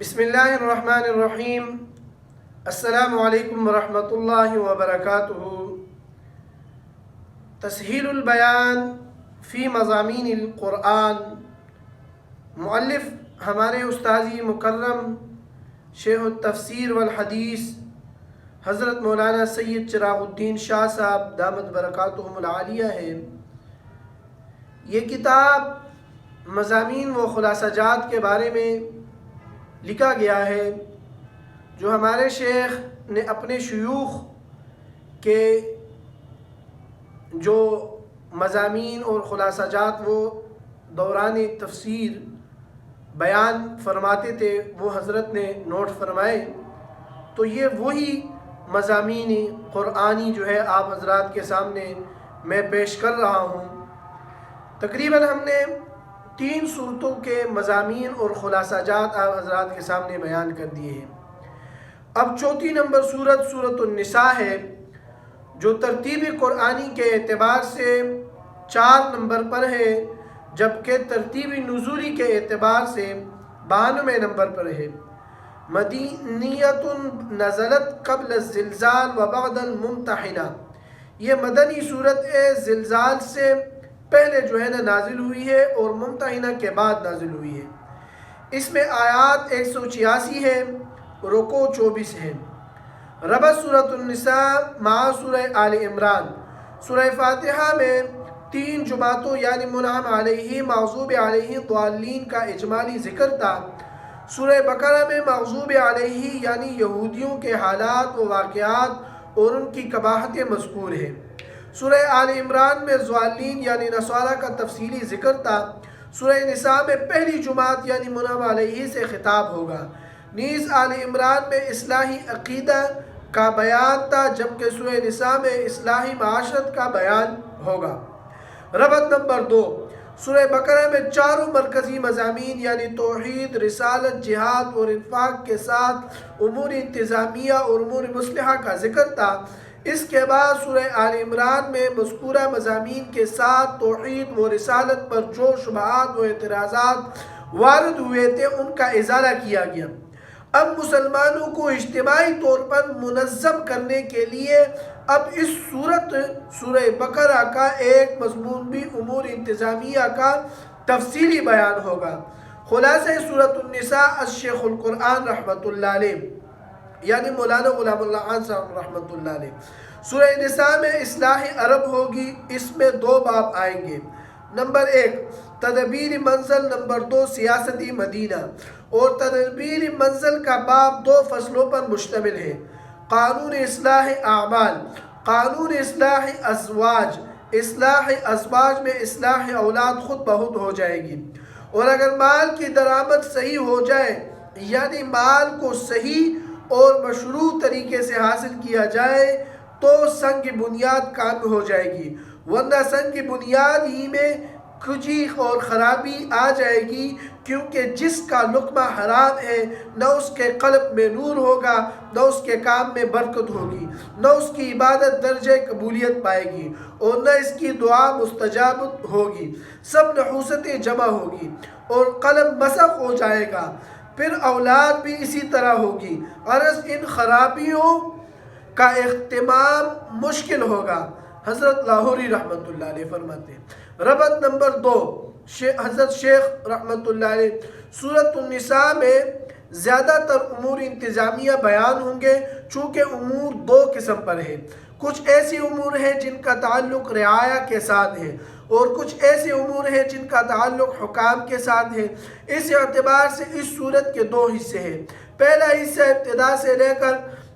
بسم اللہ الرحمن الرحیم۔ السلام علیکم ورحمۃ اللہ وبرکاتہ۔ تسہیل البیان فی مضامین القرآن، مؤلف ہمارے استاذی مکرم شیخ التفسیر والحدیث حضرت مولانا سید چراغ الدین شاہ صاحب دامت برکاتہم العالیہ ہے۔ یہ کتاب مضامین و خلاصہ جات کے بارے میں لکھا گیا ہے جو ہمارے شیخ نے اپنے شیوخ کے جو مضامین اور خلاصہ جات وہ دوران تفسیر بیان فرماتے تھے وہ حضرت نے نوٹ فرمائے، تو یہ وہی مضامین قرآنی جو ہے آپ حضرات کے سامنے میں پیش کر رہا ہوں۔ تقریباً ہم نے 3 صورتوں کے مضامین اور خلاصہ جات آپ حضرات کے سامنے بیان کر دیے ہیں۔ اب چوتھی نمبر سورت النساء ہے جو ترتیب قرآنی کے اعتبار سے 4 نمبر پر ہے، جبکہ ترتیب نزولی کے اعتبار سے 92 نمبر پر ہے۔ مدینیت نزلت قبل الزلزال و بعد الممتحنہ، یہ مدنی صورت زلزال سے پہلے جو ہے نا نازل ہوئی ہے اور ممتحنہ کے بعد نازل ہوئی ہے۔ اس میں آیات 186 ہے، رکوع 24 ہے۔ ربط سورۃ النساء مع سورہ آل عمران، سورہ فاتحہ میں 3 جماعتوں یعنی منعم علیہ، مغضوب علیہ، ضالین کا اجمالی ذکر تھا۔ سورہ بقرہ میں مغضوب علیہ یعنی یہودیوں کے حالات و واقعات اور ان کی قباحتیں مذکور ہیں۔ سورہ آل عمران میں ضالین یعنی نصارہ کا تفصیلی ذکر تھا۔ سورہ نساء میں پہلی جماعت یعنی منعم علیہ سے خطاب ہوگا۔ نیز آل عمران میں اصلاحی عقیدہ کا بیان تھا، جبکہ سورہ نساء میں اصلاحی معاشرت کا بیان ہوگا۔ ربط نمبر 2، سورہ بقرہ میں 4 مرکزی مضامین یعنی توحید، رسالت، جہاد اور انفاق کے ساتھ امور انتظامیہ اور امور مصلحہ کا ذکر تھا۔ اس کے بعد سورہ آل عمران میں مذکورہ مضامین کے ساتھ توحید و رسالت پر جو شبہات و اعتراضات وارد ہوئے تھے ان کا ازالہ کیا گیا۔ اب مسلمانوں کو اجتماعی طور پر منظم کرنے کے لیے اب اس سورہ بقرہ کا ایک مضمون بھی امور انتظامیہ کا تفصیلی بیان ہوگا۔ خلاصہ سورۃ النساء الشیخ القرآن رحمۃ اللہ علیہ یعنی مولانا غلام اللہ خان صاحب رحمۃ اللہ علیہ۔ سورہ نساء میں اصلاح عرب ہوگی، اس میں 2 باب آئیں گے۔ نمبر 1 تدبیر منزل، نمبر 2 سیاستی مدینہ، اور تدبیر منزل کا باب 2 فصلوں پر مشتمل ہے۔ قانون اصلاح اعمال، قانون اصلاح ازواج، اصلاح ازواج میں اصلاح اولاد خود بخود ہو جائے گی، اور اگر مال کی درآمد صحیح ہو جائے یعنی مال کو صحیح اور مشروع طریقے سے حاصل کیا جائے تو سنگ بنیاد کام ہو جائے گی، ورنہ سنگ بنیاد ہی میں کھجی اور خرابی آ جائے گی، کیونکہ جس کا لقمہ حرام ہے نہ اس کے قلب میں نور ہوگا، نہ اس کے کام میں برکت ہوگی، نہ اس کی عبادت درجہ قبولیت پائے گی، اور نہ اس کی دعا مستجاب ہوگی، سب نحوستیں جمع ہوگی اور قلب مسخ ہو جائے گا، پھر اولاد بھی اسی طرح ہوگی، غرض ان خرابیوں کا اختمام مشکل ہوگا۔ حضرت لاہوری رحمۃ اللہ علیہ فرماتے ہیں۔ ربط نمبر 2، حضرت شیخ رحمۃ اللہ علیہ، سورۃ النساء میں زیادہ تر امور انتظامیہ بیان ہوں گے، چونکہ امور 2 قسم پر ہیں۔ کچھ ایسی امور ہیں جن کا تعلق رعایا کے ساتھ ہے، اور کچھ ایسے امور ہیں جن کا تعلق حکام کے ساتھ ہے۔ اس اعتبار سے اس صورت کے 2 حصے ہیں۔ پہلا حصہ ابتدا سے لے کر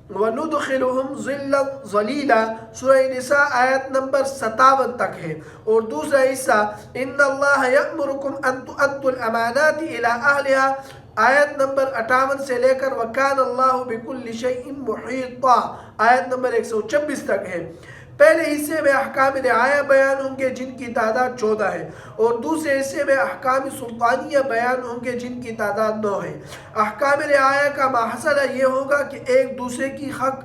وَنُدْخِلُهُمْ ظِلًّا ظَلِيلًا سورہ نساء آیت نمبر 57 تک ہے، اور دوسرا حصہ إِنَّ اللَّهَ يَأْمُرُكُمْ أَن تُؤَدُّوا الْأَمَانَاتِ إِلَىٰ أَهْلِهَا آیت نمبر 58 سے لے کر وَكَانَ اللَّهُ بِكُلِّ شَيْءٍ مُحِيطًا آیت نمبر 126 تک ہے۔ پہلے حصے میں احکام رعایا بیان ہوں گے جن کی تعداد 14 ہے، اور دوسرے حصے میں احکام سلطانیہ بیان ہوں گے جن کی تعداد 9 ہے۔ احکام رعایا کا محصلہ یہ ہوگا کہ ایک دوسرے کی حق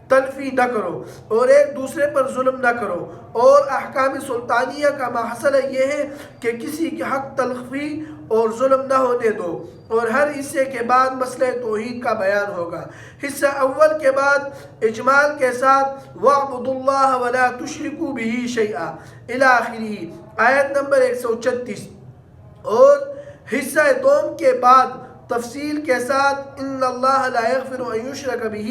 تلفی نہ کرو اور ایک دوسرے پر ظلم نہ کرو، اور احکام سلطانیہ کا محصلہ یہ ہے کہ کسی کے حق تلفی اور ظلم نہ ہونے دو، اور ہر حصے کے بعد مسئلہ توحید کا بیان ہوگا۔ حصہ اول کے بعد اجمال کے ساتھ وَاعْبُدُوا اللَّهَ وَلَا تُشْرِكُوا بِهِ شَيْئًا الی آخرہ، آیت نمبر 136، اور حصہ دوم کے بعد تفصیل کے ساتھ ان اللہ لا یغفر ان یشرک بہ،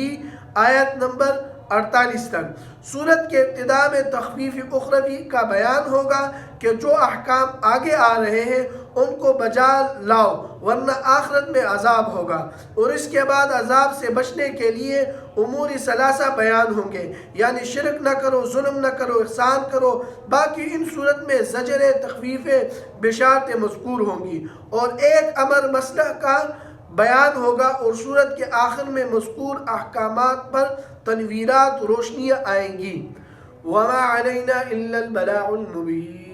آیت نمبر 48 تک۔ سورت کے ابتدا میں تخفیف اخروی کا بیان ہوگا کہ جو احکام آگے آ رہے ہیں ان کو بجا لاؤ ورنہ آخرت میں عذاب ہوگا، اور اس کے بعد عذاب سے بچنے کے لیے امور ثلاثہ بیان ہوں گے، یعنی شرک نہ کرو، ظلم نہ کرو، احسان کرو۔ باقی ان صورت میں زجر، تخفیف، بشارتیں مذکور ہوں گی، اور ایک امر مسئلہ کا بیان ہوگا، اور صورت کے آخر میں مذکور احکامات پر تنویرات، روشنیاں آئیں گی۔ وَمَا عَلَيْنَا إِلَّا الْبَلَاغُ الْمُبِينُ۔